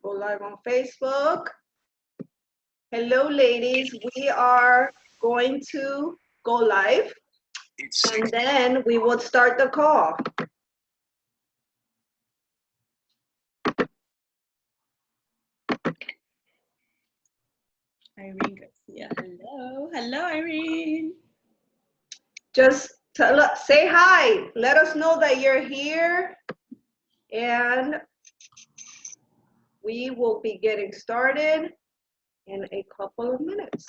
Go live on Facebook. Hello, ladies. We are going to go live, and then we will start the call. Irene Garcia. Hello. Hello, Irene. Just say hi. Let us know that you're here, and we will be getting started in a couple of minutes.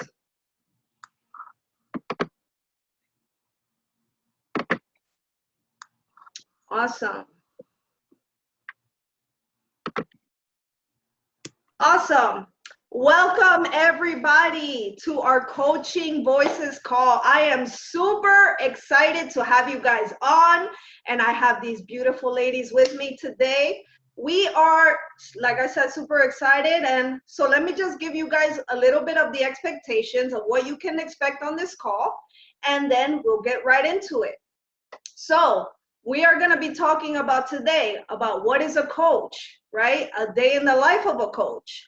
Awesome. Awesome. Welcome everybody to our Coaching Voices call. I am super excited to have you guys on, and I have these beautiful ladies with me today. We are, like I said, super excited, and so let me just give you guys a little bit of the expectations of what you can expect on this call, and then we'll get right into it. So we are going to be talking about today about what is a coach, right? A day in the life of a coach.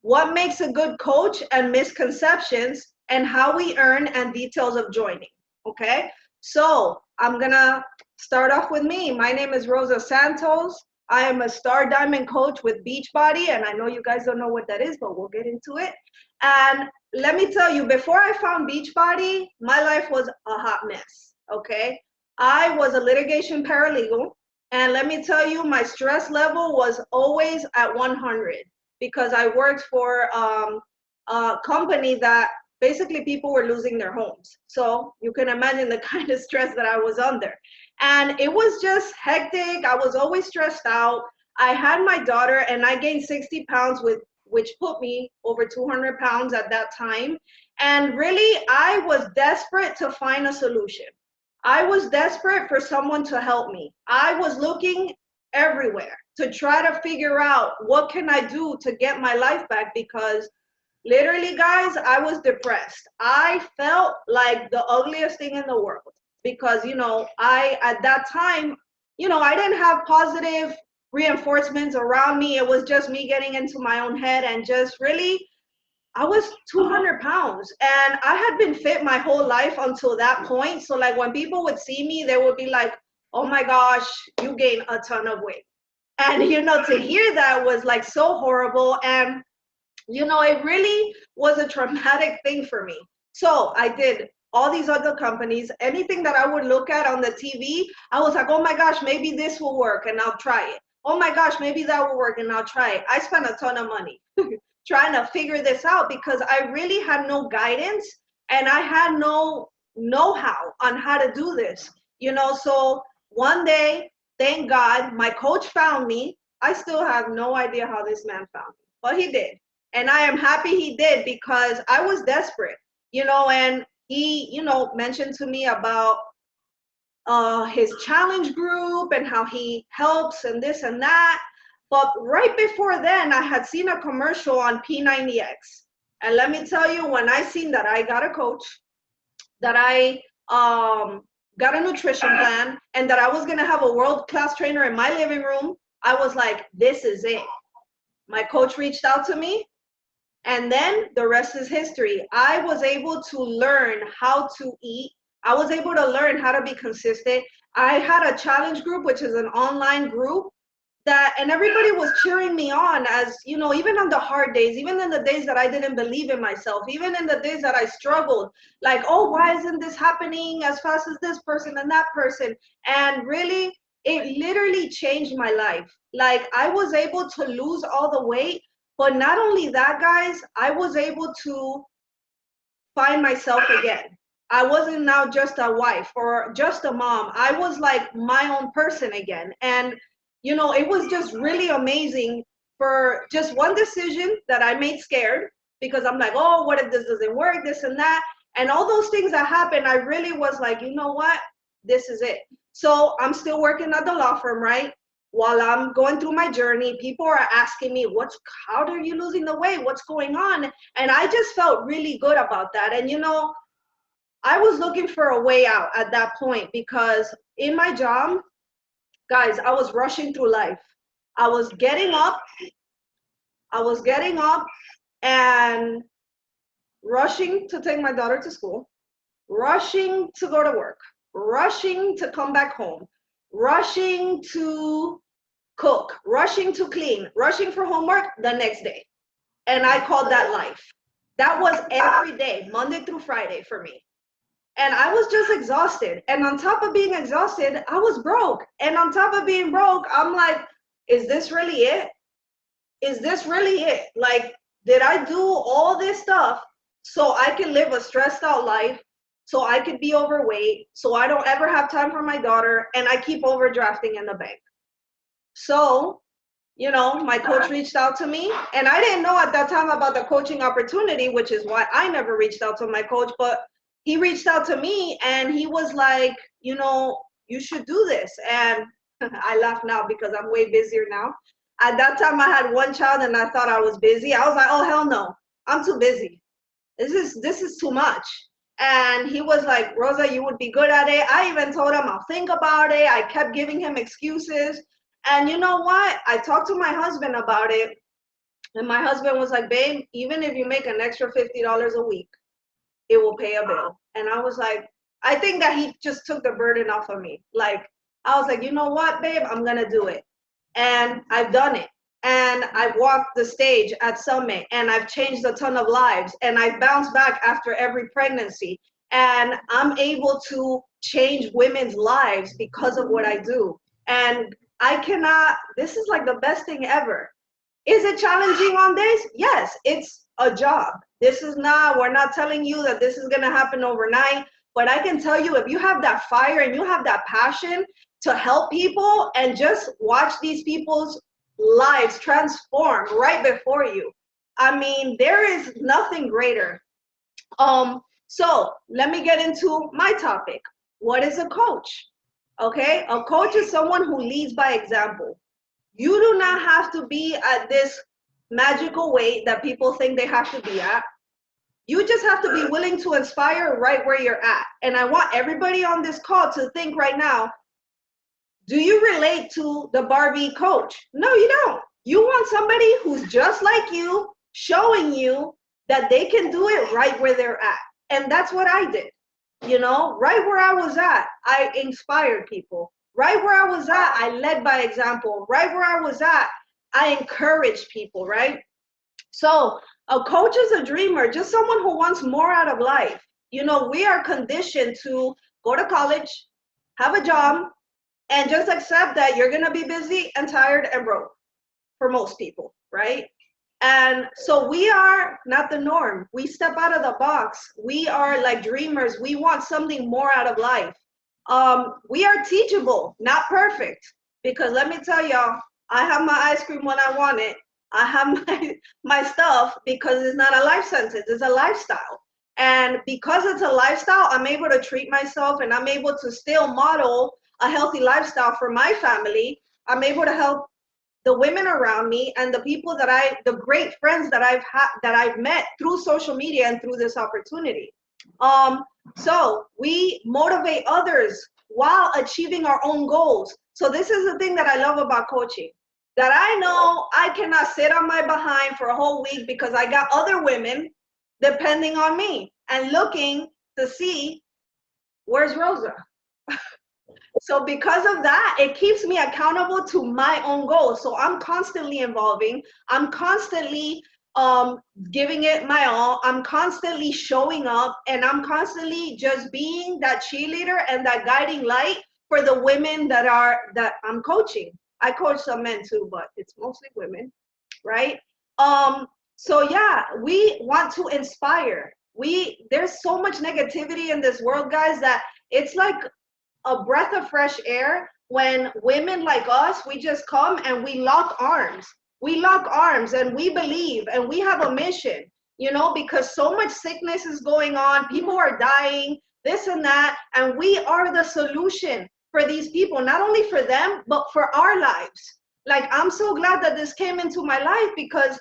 What makes a good coach and misconceptions, and how we earn and details of joining, okay? So I'm going to start off with me. My name is Rosa Santos. I am a Star Diamond coach with Beachbody, and I know you guys don't know what that is, but we'll get into it. And let me tell you, before I found Beachbody, my life was a hot mess, okay? I was a litigation paralegal, and let me tell you, my stress level was always at 100 because I worked for a company that basically people were losing their homes. So you can imagine the kind of stress that I was under. And it was just hectic. I was always stressed out. I had my daughter, and I gained 60 pounds, which put me over 200 pounds at that time. And really, I was desperate to find a solution. I was desperate for someone to help me. I was looking everywhere to try to figure out what can I do to get my life back, because literally, guys, I was depressed. I felt like the ugliest thing in the world because, you know, at that time, you know, I didn't have positive reinforcements around me. It was just me getting into my own head, and just really, I was 200 pounds, and I had been fit my whole life until that point. So like when people would see me, they would be like, oh my gosh, you gained a ton of weight. And, you know, to hear that was like so horrible. And, you know, it really was a traumatic thing for me. So I did all these other companies, anything that I would look at on the TV, I was like, oh my gosh, maybe this will work and I'll try it. Oh my gosh, maybe that will work and I'll try it. I spent a ton of money trying to figure this out because I really had no guidance and I had no know-how on how to do this, you know. So one day, thank God, my coach found me. I still have no idea how this man found me, but he did. And I am happy he did because I was desperate, you know. And he, you know, mentioned to me about his challenge group and how he helps and this and that. But right before then, I had seen a commercial on P90X. And let me tell you, when I seen that I got a coach, that I got a nutrition plan, and that I was going to have a world-class trainer in my living room, I was like, this is it. My coach reached out to me, and then the rest is history. I was able to learn how to eat. I was able to learn how to be consistent. I had a challenge group, which is an online group, and everybody was cheering me on, as, you know, even on the hard days, even in the days that I didn't believe in myself, even in the days that I struggled, like, oh, why isn't this happening as fast as this person and that person? And really, it literally changed my life. Like, I was able to lose all the weight, but not only that, guys, I was able to find myself again. I wasn't now just a wife or just a mom. I was like my own person again. And, you know, it was just really amazing for just one decision that I made scared, because I'm like, oh, what if this doesn't work, this and that. And all those things that happened, I really was like, you know what, this is it. So I'm still working at the law firm, right? While I'm going through my journey, people are asking me, how are you losing the weight? What's going on? And I just felt really good about that. And, you know, I was looking for a way out at that point, because in my job, guys, I was rushing through life. I was getting up, I was getting up and rushing to take my daughter to school, rushing to go to work, rushing to come back home, rushing to cook, rushing to clean, rushing for homework the next day. And I called that life. That was every day, Monday through Friday for me. And I was just exhausted. And on top of being exhausted, I was broke. And on top of being broke, I'm like, is this really it? Is this really it? Like, did I do all this stuff so I can live a stressed out life, so I could be overweight, so I don't ever have time for my daughter, and I keep overdrafting in the bank? So, my coach reached out to me, and I didn't know at that time about the coaching opportunity, which is why I never reached out to my coach, but he reached out to me and he was like, you should do this. And I laugh now because I'm way busier now. At that time I had one child and I thought I was busy. I was like, oh, hell no, I'm too busy. This is too much. And he was like, Rosa, you would be good at it. I even told him I'll think about it. I kept giving him excuses. And you know what? I talked to my husband about it. And my husband was like, babe, even if you make an extra $50 a week, it will pay a bill. And I was like, I think that he just took the burden off of me. Like, I was like, you know what, babe, I'm going to do it. And I've done it. And I've walked the stage at Summit, and I've changed a ton of lives, and I've bounced back after every pregnancy. And I'm able to change women's lives because of what I do. And this is like the best thing ever. Is it challenging on days? Yes, it's a job. We're not telling you that this is going to happen overnight, but I can tell you, if you have that fire and you have that passion to help people and just watch these people's lives transform right before you, I mean, there is nothing greater. So let me get into my topic. What is a coach? Okay, a coach is someone who leads by example. You do not have to be at this magical weight that people think they have to be at. You just have to be willing to inspire right where you're at. And I want everybody on this call to think right now, do you relate to the Barbie coach? No, you don't. You want somebody who's just like you, showing you that they can do it right where they're at. And that's what I did. Right where I was at, I inspired people. Right where I was at, I led by example. Right where I was at, I encouraged people, right? So a coach is a dreamer, just someone who wants more out of life. We are conditioned to go to college, have a job, and just accept that you're going to be busy and tired and broke for most people, right? And so we are not the norm. We step out of the box. We are like dreamers. We want something more out of life. We are teachable, not perfect. Because let me tell y'all, I have my ice cream when I want it. I have my stuff because it's not a life sentence, it's a lifestyle. And because it's a lifestyle, I'm able to treat myself and I'm able to still model a healthy lifestyle for my family. I'm able to help the women around me and the great friends that I've met through social media and through this opportunity. So we motivate others while achieving our own goals. So this is the thing that I love about coaching, that I know I cannot sit on my behind for a whole week because I got other women depending on me and looking to see, where's Rosa? So because of that, it keeps me accountable to my own goals. So I'm constantly evolving. I'm constantly giving it my all. I'm constantly showing up, and I'm constantly just being that cheerleader and that guiding light for the women that I'm coaching. I coach some men too, but it's mostly women, right? So yeah, we want to inspire. There's so much negativity in this world, guys, that it's like a breath of fresh air when women like us, we just come and we lock arms. We lock arms and we believe and we have a mission, because so much sickness is going on. People are dying, this and that. And we are the solution for these people, not only for them, but for our lives. Like, I'm so glad that this came into my life because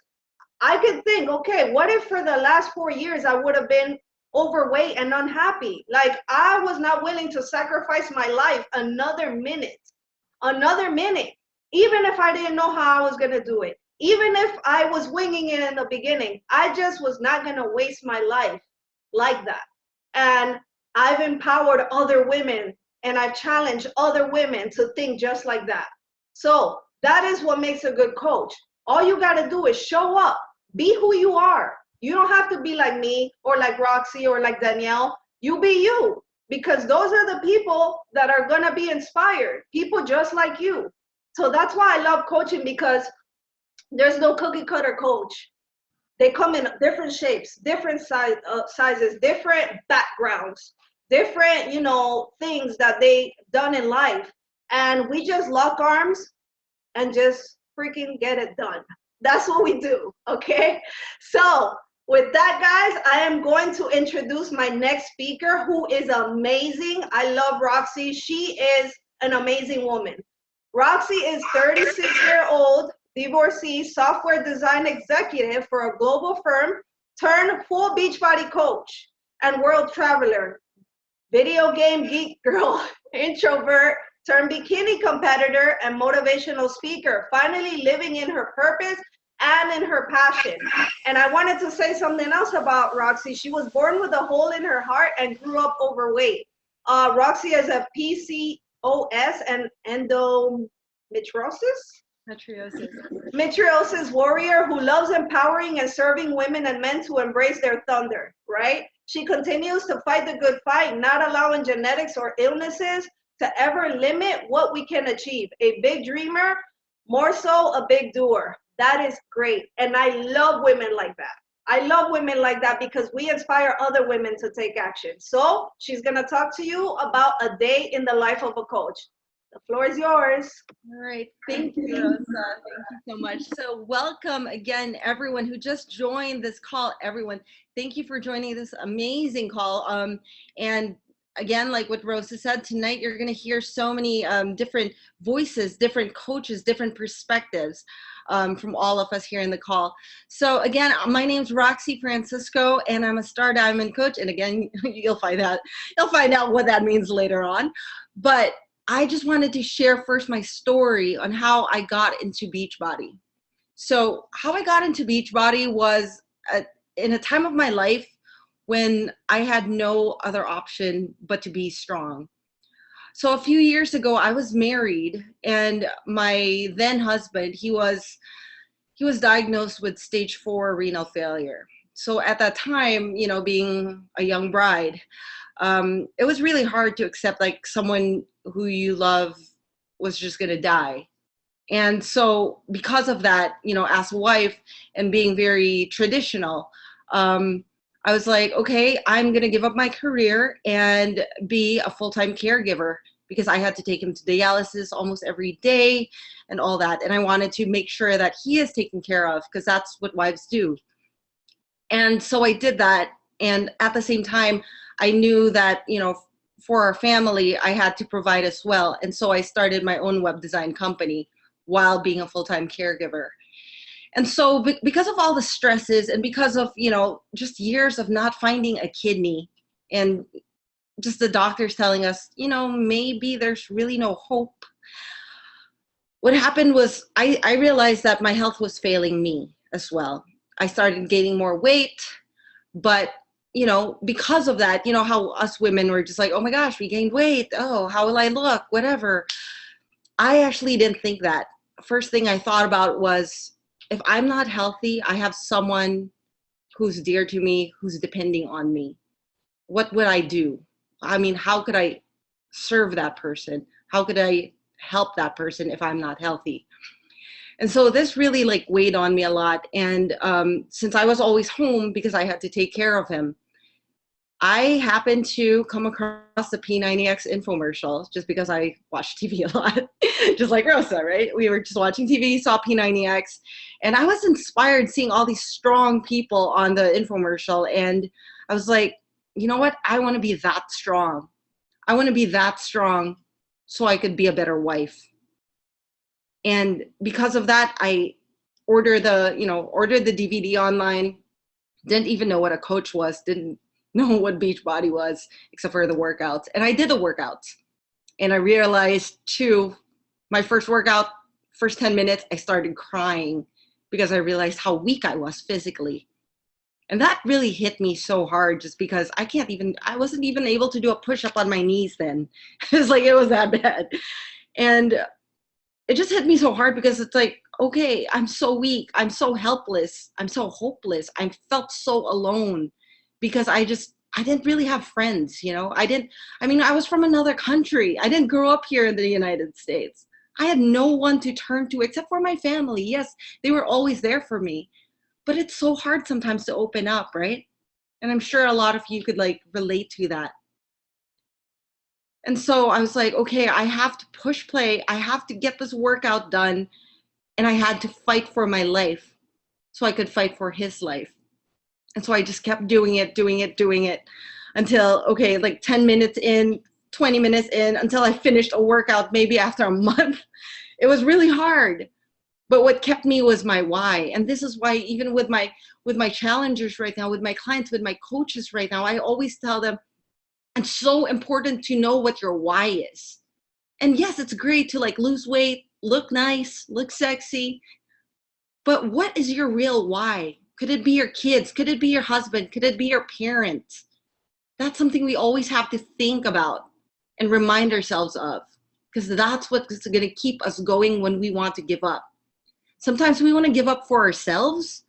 I could think, okay, what if for the last 4 years I would have been overweight and unhappy? Like, I was not willing to sacrifice my life another minute, even if I didn't know how I was going to do it, even if I was winging it in the beginning, I just was not going to waste my life like that. And I've empowered other women and I've challenged other women to think just like that. So that is what makes a good coach. All you got to do is show up, be who you are. You don't have to be like me or like Roxy or like Danielle. You be you, because those are the people that are going to be inspired, people just like you. So that's why I love coaching, because there's no cookie cutter coach. They come in different shapes, different sizes, different backgrounds, different, things that they done in life. And we just lock arms and just freaking get it done. That's what we do, okay? So with that, guys, I am going to introduce my next speaker, who is amazing. I love Roxy. She is an amazing woman. Roxy is 36-year-old, divorcee, software design executive for a global firm, turned full Beachbody coach and world traveler, video game geek girl, introvert, turned bikini competitor and motivational speaker, finally living in her purpose and in her passion. And I wanted to say something else about Roxy. She was born with a hole in her heart and grew up overweight. Roxy is a PCOS and Metriosis warrior who loves empowering and serving women and men to embrace their thunder, right? She continues to fight the good fight, not allowing genetics or illnesses to ever limit what we can achieve. A big dreamer, more so a big doer. That is great. And I love women like that. I love women like that because we inspire other women to take action. So she's going to talk to you about a day in the life of a coach. The floor is yours. All right. Thank you, Rosa. Thank you so much. So welcome again, everyone who just joined this call. Everyone, thank you for joining this amazing call. And again, like what Rosa said, tonight you're going to hear so many different voices, different coaches, different perspectives from all of us here in the call. So again, my name's Roxy Francisco, and I'm a Star Diamond coach. And again, you'll find out what that means later on. But I just wanted to share first my story on how I got into Beachbody. So how I got into Beachbody was in a time of my life when I had no other option but to be strong. So a few years ago, I was married, and my then husband, he was diagnosed with stage 4 renal failure. So at that time, being a young bride, it was really hard to accept like someone who you love was just going to die. And so because of that, as a wife and being very traditional, I was like, okay, I'm going to give up my career and be a full-time caregiver, because I had to take him to dialysis almost every day and all that. And I wanted to make sure that he is taken care of, because that's what wives do. And so I did that. And at the same time, I knew that, for our family, I had to provide as well. And so I started my own web design company while being a full-time caregiver. And so because of all the stresses and because of, just years of not finding a kidney and just the doctors telling us, maybe there's really no hope. What happened was I realized that my health was failing me as well. I started gaining more weight, but because of that, how us women were just like, oh my gosh, we gained weight. Oh, how will I look? Whatever. I actually didn't think that. First thing I thought about was, if I'm not healthy, I have someone who's dear to me, who's depending on me. What would I do? I mean, how could I serve that person? How could I help that person if I'm not healthy? And so this really weighed on me a lot. And since I was always home because I had to take care of him, I happened to come across the P90X infomercial just because I watch TV a lot, just like Rosa, right? We were just watching TV, saw P90X, and I was inspired seeing all these strong people on the infomercial. And I was like, you know what? I want to be that strong. I want to be that strong so I could be a better wife. And because of that, I ordered the DVD online, didn't even know what a coach was, didn't know what Beachbody was, except for the workouts. And I did the workouts. And I realized too, my first workout, first 10 minutes, I started crying because I realized how weak I was physically. And that really hit me so hard just because I wasn't even able to do a push-up on my knees then. It's like, it was that bad. And it just hit me so hard because it's like, okay, I'm so weak. I'm so helpless. I'm so hopeless. I felt so alone because I didn't really have friends, you know? I was from another country. I didn't grow up here in the United States. I had no one to turn to except for my family. Yes, they were always there for me. But it's so hard sometimes to open up, right? And I'm sure a lot of you could like relate to that. And so I was like, okay, I have to push play. I have to get this workout done. And I had to fight for my life so I could fight for his life. And so I just kept doing it until, okay, like 10 minutes in, 20 minutes in, until I finished a workout maybe after a month. It was really hard. But what kept me was my why. And this is why even with my challengers right now, with my clients, with my coaches right now, I always tell them, it's so important to know what your why is. And yes, it's great to like lose weight, look nice, look sexy. But what is your real why? Could it be your kids? Could it be your husband? Could it be your parents? That's something we always have to think about and remind ourselves of, because that's what's going to keep us going when we want to give up. Sometimes we want to give up for ourselves,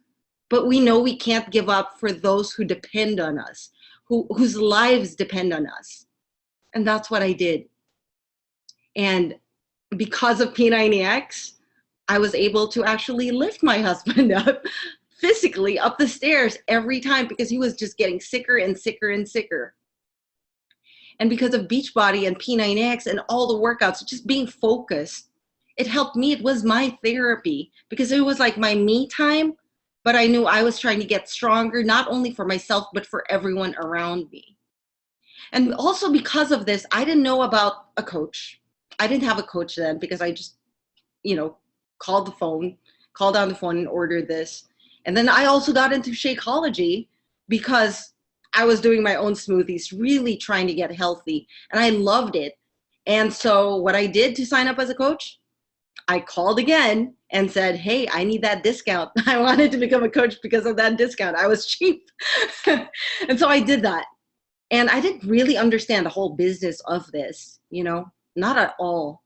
but we know we can't give up for those who depend on us, whose lives depend on us. And that's what I did. And because of P90X, I was able to actually lift my husband up physically up the stairs every time because he was just getting sicker and sicker and sicker. And because of Beachbody and P90X and all the workouts, just being focused, it helped me. It was my therapy because it was like my me time, but I knew I was trying to get stronger, not only for myself, but for everyone around me. And also because of this, I didn't know about a coach. I didn't have a coach then because I just, called on the phone and ordered this. And then I also got into Shakeology because I was doing my own smoothies, really trying to get healthy. And I loved it. And so what I did to sign up as a coach, I called again and said, hey, I need that discount. I wanted to become a coach because of that discount. I was cheap. And so I did that. And I didn't really understand the whole business of this, not at all.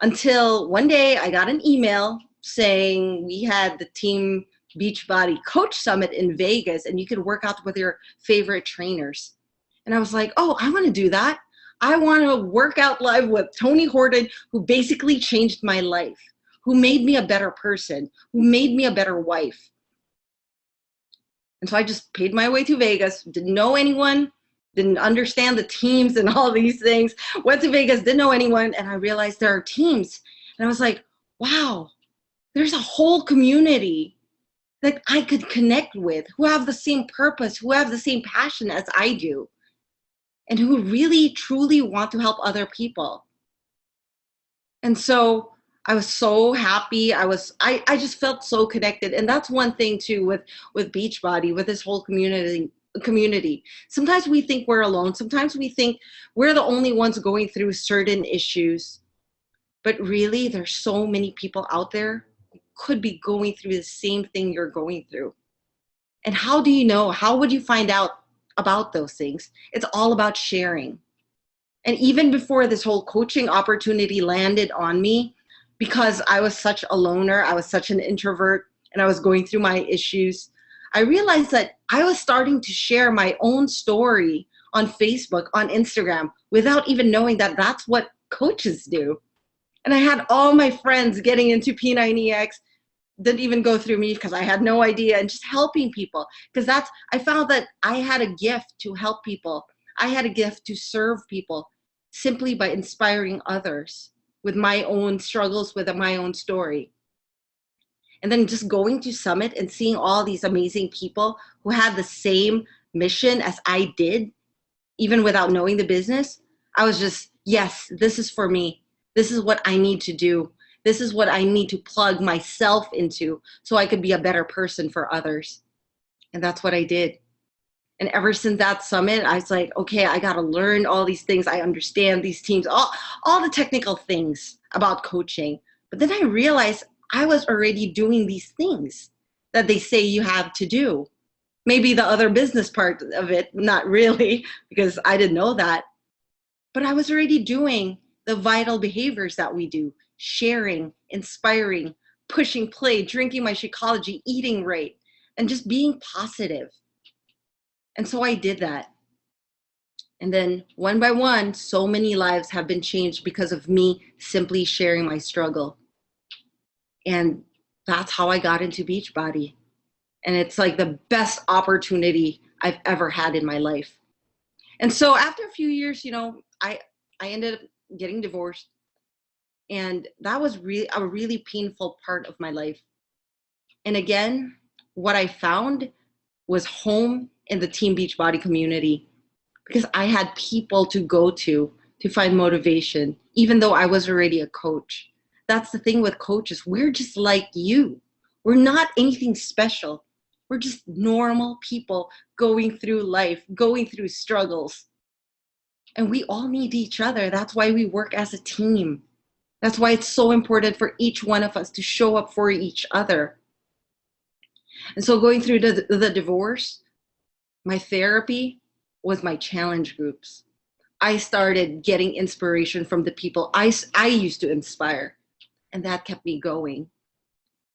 Until one day I got an email saying we had the Team Beachbody Coach Summit in Vegas and you could work out with your favorite trainers. And I was like, oh, I want to do that. I want to work out live with Tony Horton, who basically changed my life, who made me a better person, who made me a better wife. And so I just paid my way to Vegas, didn't know anyone, didn't understand the teams and all these things, went to Vegas, didn't know anyone, and I realized there are teams. And I was like, wow, there's a whole community that I could connect with, who have the same purpose, who have the same passion as I do, and who really, truly want to help other people. And so I was so happy. I just felt so connected. And that's one thing too with Beachbody, with this whole community. Sometimes we think we're alone. Sometimes we think we're the only ones going through certain issues. But really, there's so many people out there who could be going through the same thing you're going through. And how do you know? How would you find out about those things? It's all about sharing. And even before this whole coaching opportunity landed on me, because I was such a loner, I was such an introvert, and I was going through my issues, I realized that I was starting to share my own story on Facebook, on Instagram, without even knowing that that's what coaches do. And I had all my friends getting into P90X, didn't even go through me because I had no idea, and just helping people. Because I found that I had a gift to help people. I had a gift to serve people simply by inspiring others with my own struggles, with my own story. And then just going to Summit and seeing all these amazing people who had the same mission as I did, even without knowing the business, I was just, yes, this is for me. This is what I need to do. This is what I need to plug myself into so I could be a better person for others. And that's what I did. And ever since that summit, I was like, okay, I got to learn all these things. I understand these teams, all the technical things about coaching. But then I realized I was already doing these things that they say you have to do. Maybe the other business part of it, not really, because I didn't know that. But I was already doing the vital behaviors that we do: sharing, inspiring, pushing play, drinking my Shakeology, eating right, and just being positive. And so I did that. And then one by one, so many lives have been changed because of me simply sharing my struggle. And that's how I got into Beachbody. And it's like the best opportunity I've ever had in my life. And so after a few years, I ended up getting divorced. And that was really a really painful part of my life. And again, what I found was home in the Team Beachbody community, because I had people to go to find motivation, even though I was already a coach. That's the thing with coaches. We're just like you. We're not anything special. We're just normal people going through life, going through struggles. And we all need each other. That's why we work as a team. That's why it's so important for each one of us to show up for each other. And so going through the divorce, my therapy was my challenge groups. I started getting inspiration from the people I used to inspire, and that kept me going.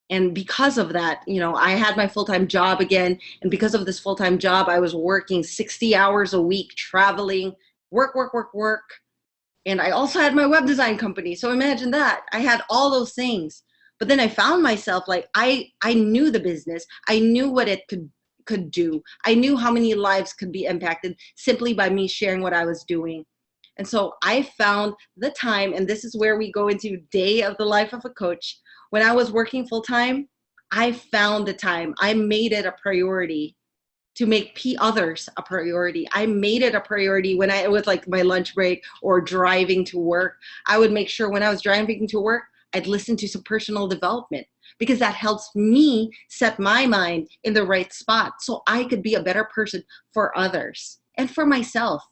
And because of that, I had my full-time job again. And because of this full-time job, I was working 60 hours a week, traveling, work. And I also had my web design company. So imagine that. I had all those things. But then I found myself like, I knew the business. I knew what it could do. I knew how many lives could be impacted simply by me sharing what I was doing. And so I found the time, and this is where we go into day of the life of a coach. When I was working full-time, I found the time. I made it a priority to make others a priority. I made it a priority when I was like my lunch break or driving to work. I would make sure when I was driving to work, I'd listen to some personal development, because that helps me set my mind in the right spot so I could be a better person for others and for myself.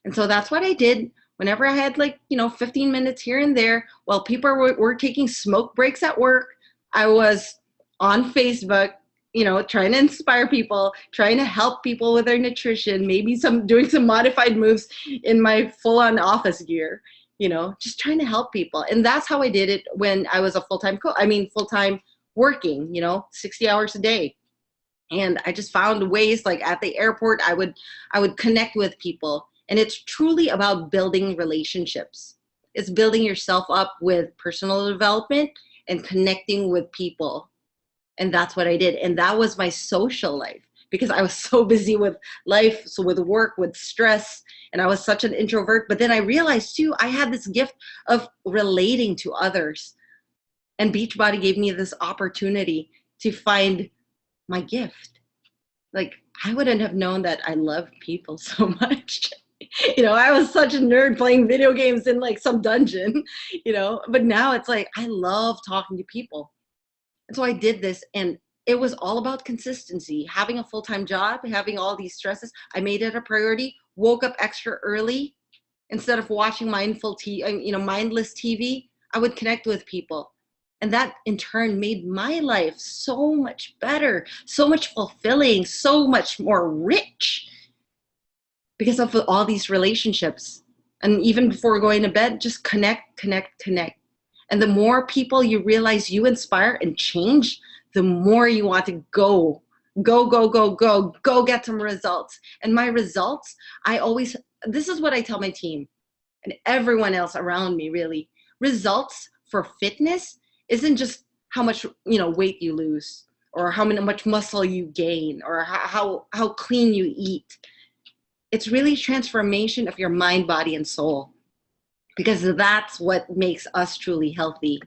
And so that's what I did. Whenever I had 15 minutes here and there, while people were taking smoke breaks at work, I was on Facebook, trying to inspire people, trying to help people with their nutrition, maybe doing some modified moves in my full-on office gear, just trying to help people. And that's how I did it when I was a full-time full-time working, 60 hours a day. And I just found ways, like at the airport, I would connect with people. And it's truly about building relationships. It's building yourself up with personal development and connecting with people. And that's what I did. And that was my social life, because I was so busy with life, so with work, with stress, and I was such an introvert. But then I realized too, I had this gift of relating to others. And Beachbody gave me this opportunity to find my gift. Like, I wouldn't have known that I loved people so much. I was such a nerd playing video games in like some dungeon, but now it's like, I love talking to people. And so I did this, and it was all about consistency, having a full-time job, having all these stresses. I made it a priority, woke up extra early. Instead of watching mindless TV, I would connect with people. And that in turn made my life so much better, so much fulfilling, so much more rich, because of all these relationships. And even before going to bed, just connect. And the more people you realize you inspire and change, the more you want to go get some results. And my results, this is what I tell my team and everyone else around me, really. Results for fitness isn't just how much weight you lose, or how much muscle you gain, or how clean you eat. It's really transformation of your mind, body, and soul, because that's what makes us truly healthy.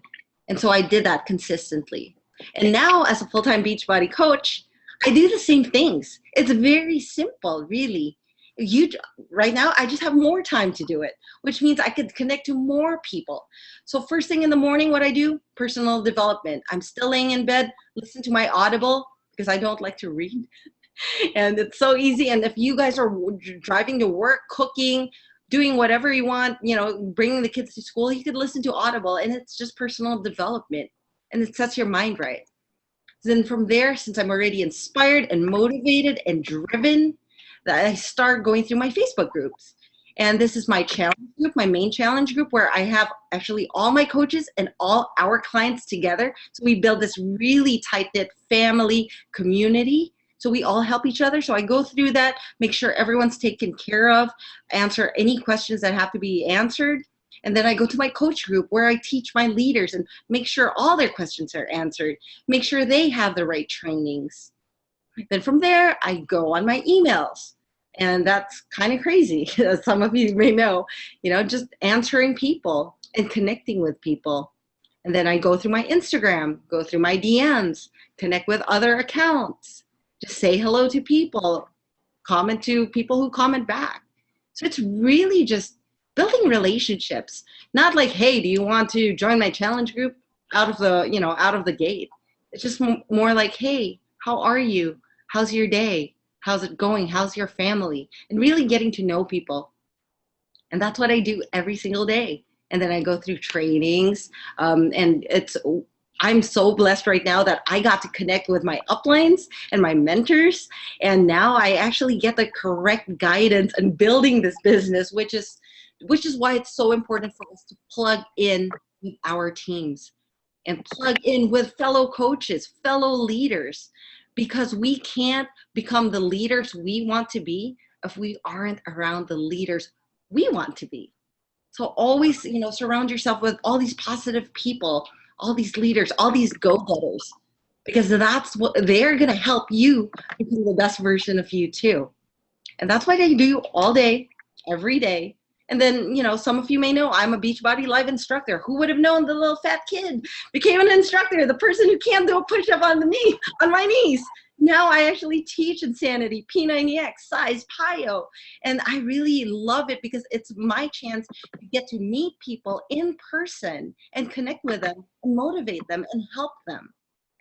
And so I did that consistently. And now as a full-time Beachbody coach, I do the same things. It's very simple, really. Right now, I just have more time to do it, which means I could connect to more people. So first thing in the morning, what I do, personal development. I'm still laying in bed, listen to my Audible, because I don't like to read. And it's so easy. And if you guys are driving to work, cooking, doing whatever you want, bringing the kids to school, you could listen to Audible, and it's just personal development. and it sets your mind right. Then from there, since I'm already inspired and motivated and driven, that I start going through my Facebook groups. And this is my challenge group, my main challenge group, where I have actually all my coaches and all our clients together. So we build this really tight-knit family community. So we all help each other. So I go through that, make sure everyone's taken care of, answer any questions that have to be answered. And then I go to my coach group where I teach my leaders and make sure all their questions are answered, make sure they have the right trainings. Then from there, I go on my emails. And that's kind of crazy, as some of you may know, just answering people and connecting with people. And then I go through my Instagram, go through my DMs, connect with other accounts, just say hello to people, comment to people who comment back. So it's really just building relationships, not like, hey, do you want to join my challenge group out of the gate? It's just more like, hey, how are you? How's your day? How's it going? How's your family? And really getting to know people. And that's what I do every single day. And then I go through trainings, and I'm so blessed right now that I got to connect with my uplines and my mentors. And now I actually get the correct guidance in building this business, which is why it's so important for us to plug in with our teams and plug in with fellow coaches, fellow leaders, because we can't become the leaders we want to be if we aren't around the leaders we want to be. So always, surround yourself with all these positive people, all these leaders, all these go-getters, because that's what they're going to help you become the best version of you too. And that's what I do all day, every day. And then, some of you may know I'm a Beachbody Live instructor. Who would have known the little fat kid became an instructor, the person who can't do a push-up on my knees. Now I actually teach Insanity, P90X, Size, PiYo. And I really love it because it's my chance to get to meet people in person and connect with them and motivate them and help them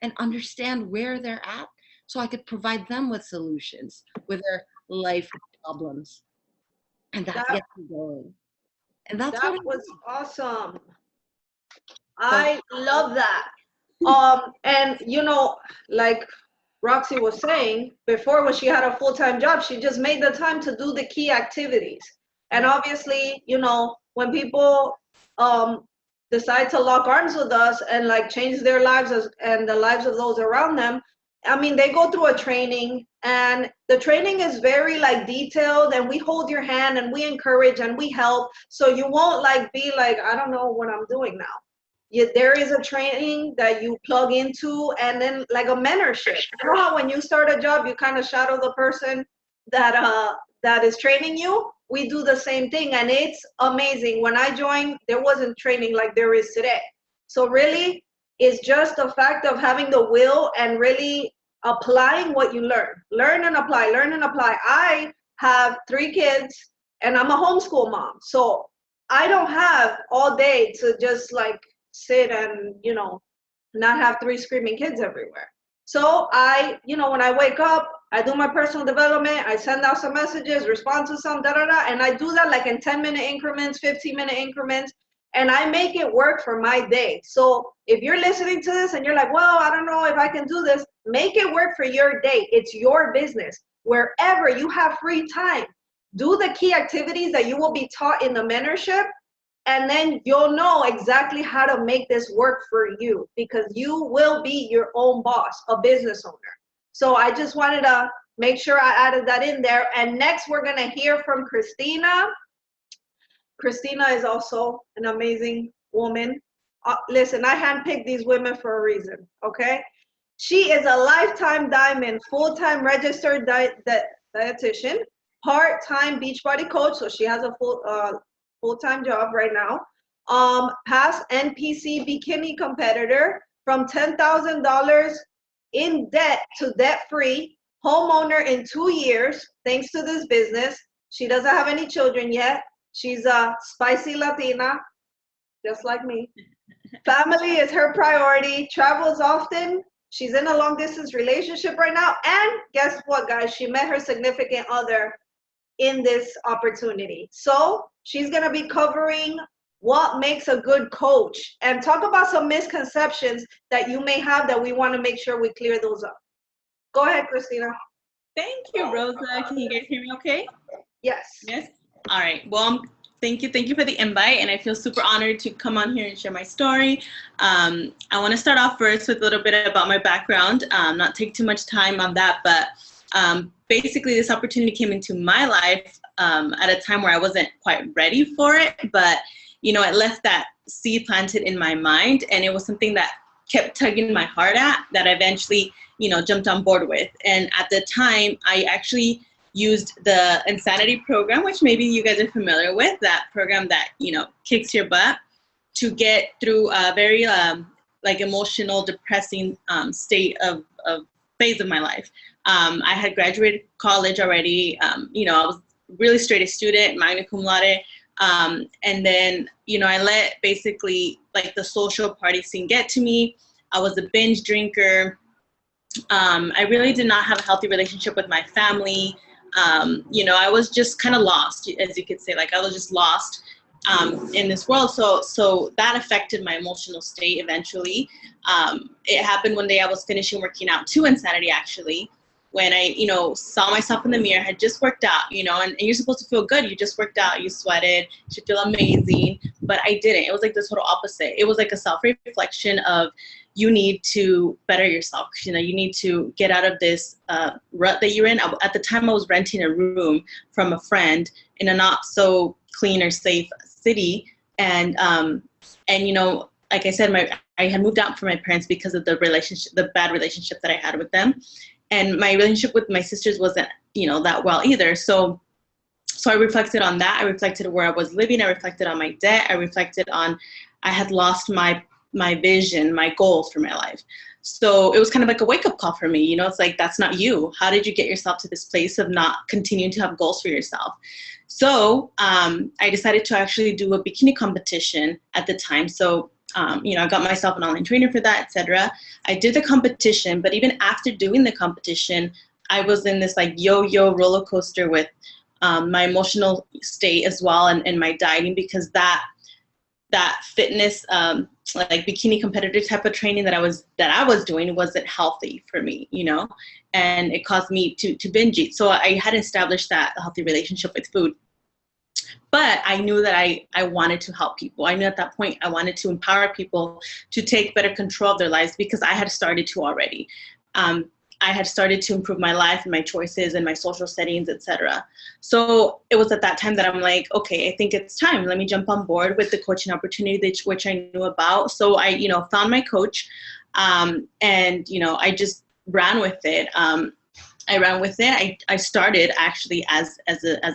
and understand where they're at so I could provide them with solutions with their life problems. And that gets me going. And that was awesome. I love that. And like Roxy was saying before, when she had a full-time job, she just made the time to do the key activities. And obviously, when people decide to lock arms with us and like change their lives and the lives of those around them, I mean, they go through a training, and the training is very like detailed, and we hold your hand and we encourage and we help. So you won't be like, I don't know what I'm doing now. There is a training that you plug into, and then like a mentorship. You know how when you start a job, you kind of shadow the person that is training you? We do the same thing, and it's amazing. When I joined, there wasn't training like there is today. So really, it's just the fact of having the will and really applying what you learn. Learn and apply, learn and apply. I have 3 kids, and I'm a homeschool mom. So I don't have all day to just like sit and, not have 3 screaming kids everywhere. So I, when I wake up, I do my personal development, I send out some messages, respond to some, and I do that like in 10-minute increments, 15-minute increments, and I make it work for my day. So if you're listening to this and you're like, well, I don't know if I can do this, make it work for your day. It's your business. Wherever you have free time, do the key activities that you will be taught in the mentorship, and then you'll know exactly how to make this work for you, because you will be your own boss, a business owner. So I just wanted to make sure I added that in there. And next we're gonna hear from Christina. Christina is also an amazing woman. Listen, I handpicked these women for a reason, okay? She is a lifetime diamond, full-time registered dietitian, part-time Beachbody coach, so she has a full-time job right now. Past NPC bikini competitor, from $10,000 in debt to debt-free, homeowner in 2 years, thanks to this business. She doesn't have any children yet. She's a spicy Latina, just like me. Family is her priority, travels often. She's in a long distance relationship right now. And guess what, guys? She met her significant other in this opportunity. So she's gonna be covering what makes a good coach, and talk about some misconceptions that you may have that we want to make sure we clear those up. Go ahead, Christina. Thank you, Rosa. Can you guys hear me okay? Yes. Yes. All right. Well, thank you for the invite, and I feel super honored to come on here and share my story. I want to start off first with a little bit about my background, not take too much time on that, but basically this opportunity came into my life at a time where I wasn't quite ready for it, but it left that seed planted in my mind, and it was something that kept tugging my heart at, that I eventually, jumped on board with. And at the time, I actually used the Insanity program, which maybe you guys are familiar with, that program that, kicks your butt to get through a very emotional, depressing state of phase of my life. I had graduated college already. I was really straight A student, magna cum laude. And then, I let basically the social party scene get to me. I was a binge drinker. I really did not have a healthy relationship with my family. I was just kind of lost, as you could say, I was just lost in this world. So that affected my emotional state eventually. It happened one day I was finishing working out to Insanity, actually, when I, saw myself in the mirror, had just worked out, and you're supposed to feel good. You just worked out, you sweated, you should feel amazing, but I didn't. It was the total opposite. It was a self-reflection of, you need to better yourself. You need to get out of this rut that you're in. At the time, I was renting a room from a friend in a not so clean or safe city, and like I said, I had moved out from my parents because of the bad relationship that I had with them. And my relationship with my sisters wasn't, that well either. So I reflected on that. I reflected where I was living. I reflected on my debt. I reflected on, I had lost my vision, my goals for my life. So it was kind of a wake-up call for me. It's that's not you. How did you get yourself to this place of not continuing to have goals for yourself? So I decided to actually do a bikini competition at the time. So I got myself an online trainer for that, etc. I did the competition, but even after doing the competition, I was in this yo-yo roller coaster with my emotional state as well, and my dieting, because that fitness, bikini competitor type of training that I was doing wasn't healthy for me, and it caused me to binge eat. So I had established that healthy relationship with food. But I knew that I wanted to help people. I knew at that point I wanted to empower people to take better control of their lives, because I had started to already. I had started to improve my life and my choices and my social settings, etc. So it was at that time that I'm okay, I think it's time. Let me jump on board with the coaching opportunity, which I knew about. So I, found my coach, and, I just ran with it. I started actually as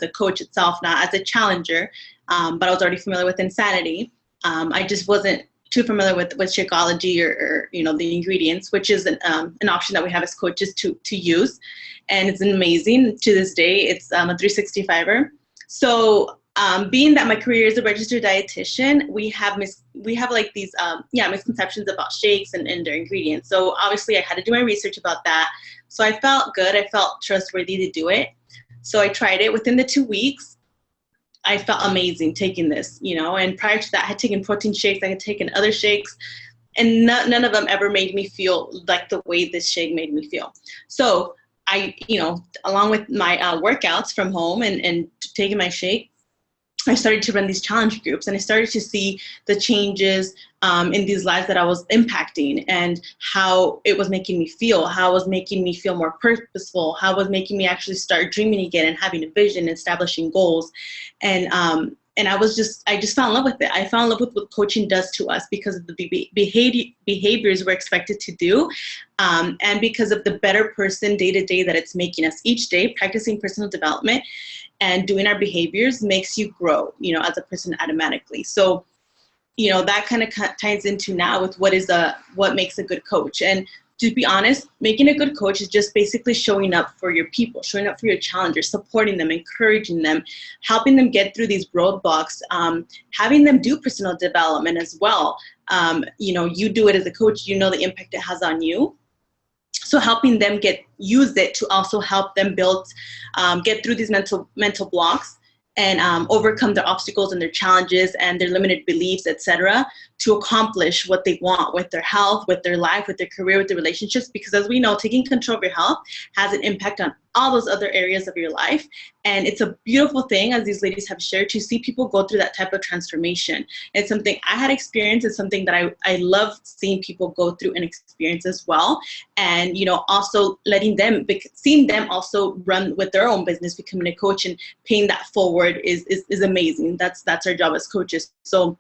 a coach itself, not as a challenger, but I was already familiar with Insanity. I just wasn't too familiar with Shakeology or the ingredients, which is an option that we have as coaches to use, and it's amazing to this day. It's a 365er. So being that my career is a registered dietitian, we have these misconceptions about shakes and their ingredients. So obviously I had to do my research about that. So I felt good. I felt trustworthy to do it. So I tried it. Within the 2 weeks, I felt amazing taking this, and prior to that, I had taken protein shakes. I had taken other shakes, and none of them ever made me feel like the way this shake made me feel. So I, along with my workouts from home and taking my shake, I started to run these challenge groups, and I started to see the changes in these lives that I was impacting, and how it was making me feel, how it was making me feel more purposeful, how it was making me actually start dreaming again and having a vision, establishing goals. And I just fell in love with it. I fell in love with what coaching does to us because of the behaviors we're expected to do, and because of the better person day to day that it's making us. Each day, practicing personal development and doing our behaviors makes you grow, as a person automatically. So, that kind of ties into now with what makes a good coach. And to be honest, making a good coach is just basically showing up for your people, showing up for your challengers, supporting them, encouraging them, helping them get through these roadblocks, having them do personal development as well. You do it as a coach, the impact it has on you. So helping them use it to also help them get through these mental blocks and overcome their obstacles and their challenges and their limited beliefs, etc., to accomplish what they want with their health, with their life, with their career, with their relationships. Because as we know, taking control of your health has an impact on all those other areas of your life. And it's a beautiful thing, as these ladies have shared, to see people go through that type of transformation. It's something I had experienced. It's something that I love seeing people go through and experience as well. And, you know, also seeing them also run with their own business, becoming a coach and paying that forward is amazing. That's our job as coaches. So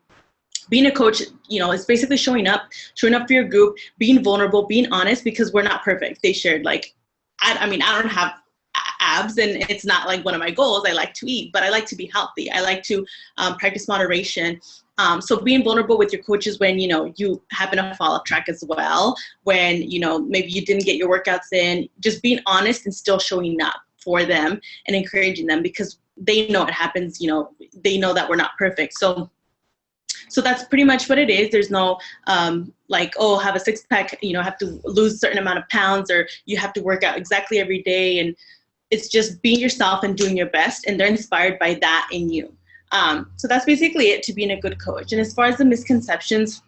being a coach, you know, is basically showing up for your group, being vulnerable, being honest, because we're not perfect. They shared, like, I mean, I don't have abs, and it's not like one of my goals. I like to eat, but I like to be healthy. I like to practice moderation. So being vulnerable with your coaches when, you know, you happen to fall off track as well, when, you know, maybe you didn't get your workouts in, just being honest and still showing up for them and encouraging them, because they know it happens, you know, they know that we're not perfect. So that's pretty much what it is. There's no like, oh, have a six pack, you know, have to lose a certain amount of pounds, or you have to work out exactly every day. And it's just being yourself and doing your best. And they're inspired by that in you. So that's basically it to being a good coach. And as far as the misconceptions,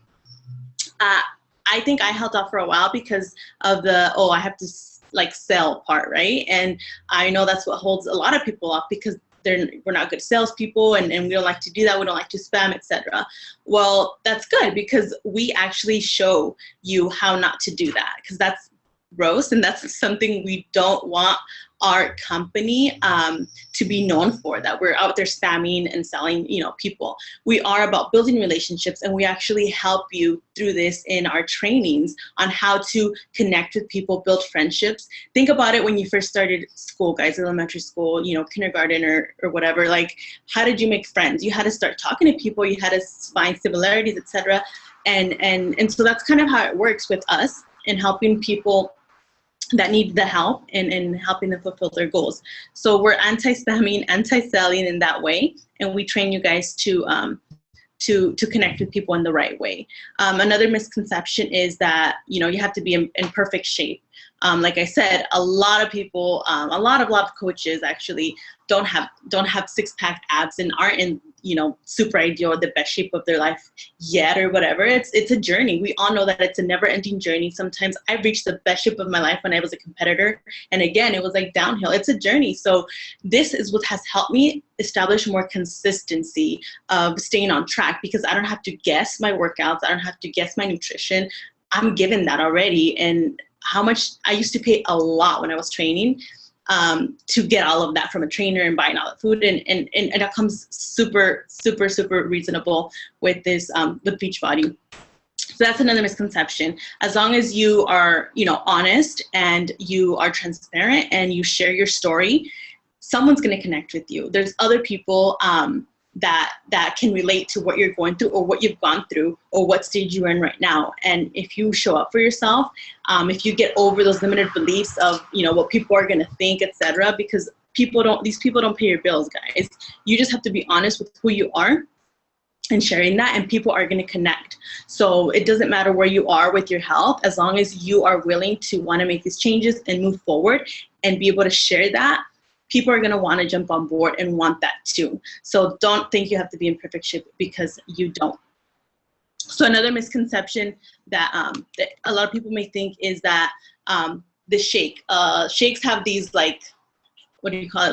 I think I held off for a while because of the, I have to like sell part, right? And I know that's what holds a lot of people off, because we're not good salespeople, and we don't like to do that. We don't like to spam, etc. Well, that's good, because we actually show you how not to do that, because that's gross, and that's something we don't want our company to be known for, that we're out there spamming and selling, you know, people. We are about building relationships, and we actually help you through this in our trainings on how to connect with people, build friendships. Think about it when you first started school, guys, elementary school, you know, kindergarten or whatever. Like, how did you make friends? You had to start talking to people. You had to find similarities, etc. And so that's kind of how it works with us in helping people that need the help and helping them fulfill their goals. So we're anti-spamming, anti-selling in that way, and we train you guys to connect with people in the right way. Another misconception is that, you know, you have to be in perfect shape. Like I said, a lot of people, a lot of coaches actually don't have six-pack abs and aren't in, you know, super ideal, the best shape of their life yet, or whatever. It's a journey. We all know that it's a never-ending journey. Sometimes I've reached the best shape of my life when I was a competitor, and again, it was like downhill. It's a journey. So this is what has helped me establish more consistency of staying on track, because I don't have to guess my workouts. I don't have to guess my nutrition. I'm given that already. And how much I used to pay a lot when I was training to get all of that from a trainer and buying all the food, and that comes super, super, super reasonable with this with Beachbody. So that's another misconception. As long as you are, you know, honest and you are transparent and you share your story, someone's going to connect with you. There's other people that can relate to what you're going through, or what you've gone through, or what stage you're in right now. And if you show up for yourself, if you get over those limited beliefs of, you know, what people are going to think, etc., because these people don't pay your bills, guys. You just have to be honest with who you are and sharing that, and people are going to connect. So it doesn't matter where you are with your health, as long as you are willing to want to make these changes and move forward and be able to share that, people are going to want to jump on board and want that too. So don't think you have to be in perfect shape, because you don't. So another misconception that a lot of people may think is that the shakes have these, like, what do you call it?